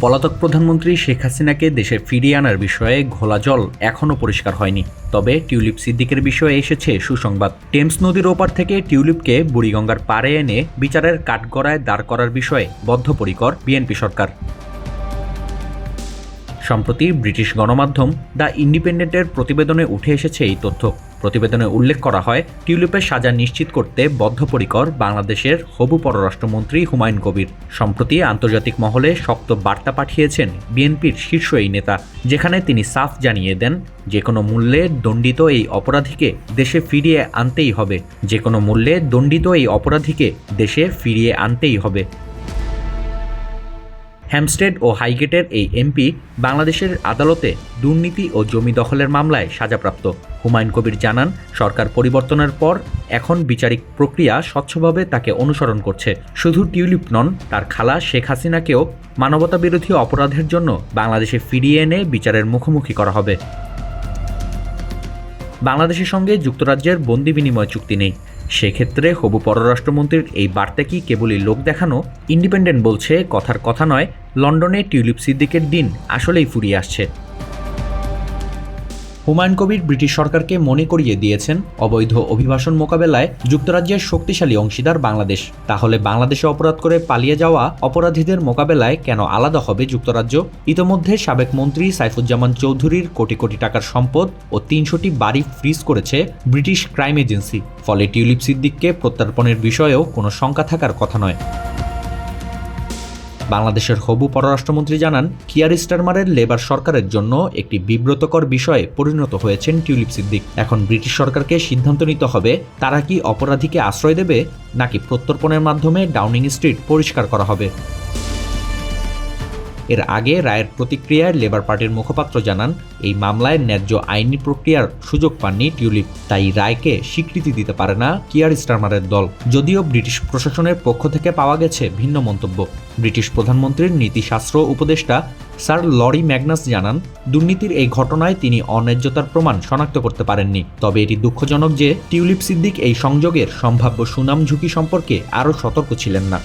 পলাতক প্রধানমন্ত্রী শেখ হাসিনাকে দেশে ফিরিয়ে আনার বিষয়ে ঘোলা জল এখনও পরিষ্কার হয়নি। তবে টিউলিপ সিদ্দিকের বিষয়ে এসেছে সুসংবাদ। টেমস নদীর ওপার থেকে টিউলিপকে বুড়িগঙ্গার পাড়ে এনে বিচারের কাঠগড়ায় দাঁড় করার বিষয়ে বদ্ধপরিকর বিএনপি সরকার। সম্প্রতি ব্রিটিশ গণমাধ্যম দ্য ইন্ডিপেন্ডেন্টের প্রতিবেদনে উঠে এসেছে এই তথ্য। প্রতিবেদনে উল্লেখ করা হয়, টিউলিপের সাজা নিশ্চিত করতে বদ্ধপরিকর বাংলাদেশের হবু পররাষ্ট্রমন্ত্রী হুমায়ুন কবির। সম্প্রতি আন্তর্জাতিক মহলে শক্ত বার্তা পাঠিয়েছেন বিএনপির শীর্ষ এই নেতা, যেখানে তিনি সাফ জানিয়ে দেন, যে কোনো মূল্যে দণ্ডিত এই অপরাধীকে দেশে ফিরিয়ে আনতেই হবে। যে কোনো মূল্যে দণ্ডিত এই অপরাধীকে দেশে ফিরিয়ে আনতেই হবে। হ্যামস্টেড ও হাইগেটের এই এমপি বাংলাদেশের আদালতে দুর্নীতি ও জমি দখলের মামলায় সাজাপ্রাপ্ত। হুমায়ুন কবির জানান, সরকার পরিবর্তনের পর এখন বিচারিক প্রক্রিয়া স্বচ্ছভাবে তাকে অনুসরণ করছে। শুধু টিউলিপ নন, তার খালা শেখ হাসিনাকেও মানবতাবিরোধী অপরাধের জন্য বাংলাদেশে ফিরিয়ে এনে বিচারের মুখোমুখি করা হবে। বাংলাদেশের সঙ্গে যুক্তরাজ্যের বন্দি বিনিময় চুক্তি নেই। সেক্ষেত্রে হবু পররাষ্ট্রমন্ত্রীর এই বার্তা কি কেবলই লোক দেখানো? ইন্ডিপেন্ডেন্ট বলছে, কথার কথা নয়, লন্ডনে টিউলিপ সিদ্দিকের দিন আসলেই ফুরিয়ে আসছে। হুমায়ুন কবির ব্রিটিশ সরকারকে মনে করিয়ে দিয়েছেন, অবৈধ অভিবাসন মোকাবেলায় যুক্তরাজ্যের শক্তিশালী অংশীদার বাংলাদেশ। তাহলে বাংলাদেশে অপরাধ করে পালিয়ে যাওয়া অপরাধীদের মোকাবেলায় কেন আলাদা হবে যুক্তরাজ্য? ইতোমধ্যে সাবেক মন্ত্রী সাইফুজ্জামান চৌধুরীর কোটি কোটি টাকার সম্পদ ও ৩০০টি বাড়ি ফ্রিজ করেছে ব্রিটিশ ক্রাইম এজেন্সি। ফলে টিউলিপ সিদ্দিককে প্রত্যর্পণের বিষয়েও কোনো শঙ্কা থাকার কথা নয়। বাংলাদেশের হবু পররাষ্ট্রমন্ত্রী জানান, কিয়ার স্টারমারের লেবার সরকারের জন্য একটি বিব্রতকর বিষয়ে পরিণত হয়েছেন টিউলিপ সিদ্দিক। এখন ব্রিটিশ সরকারকে সিদ্ধান্ত নিতে হবে, তারা কি অপরাধীকে আশ্রয় দেবে নাকি প্রত্যর্পণের মাধ্যমে ডাউনিং স্ট্রিট পরিষ্কার করা হবে। এর আগে রায়ের প্রতিক্রিয়ায় লেবার পার্টির মুখপাত্র জানান, এই মামলায় ন্যায্য আইনি প্রক্রিয়ার সুযোগ পাননি টিউলিপ, তাই রায়কে স্বীকৃতি দিতে পারে না কিয়ার স্টারমারের দল। যদিও ব্রিটিশ প্রশাসনের পক্ষ থেকে পাওয়া গেছে ভিন্ন মন্তব্য। ব্রিটিশ প্রধানমন্ত্রীর নীতিশাস্ত্র উপদেষ্টা স্যার লরি ম্যাগনাস জানান, দুর্নীতির এই ঘটনায় তিনি অন্যায্যতার প্রমাণ শনাক্ত করতে পারেননি। তবে এটি দুঃখজনক যে টিউলিপ সিদ্দিক এই সংযোগের সম্ভাব্য সুনাম ঝুঁকি সম্পর্কে আরও সতর্ক ছিলেন না।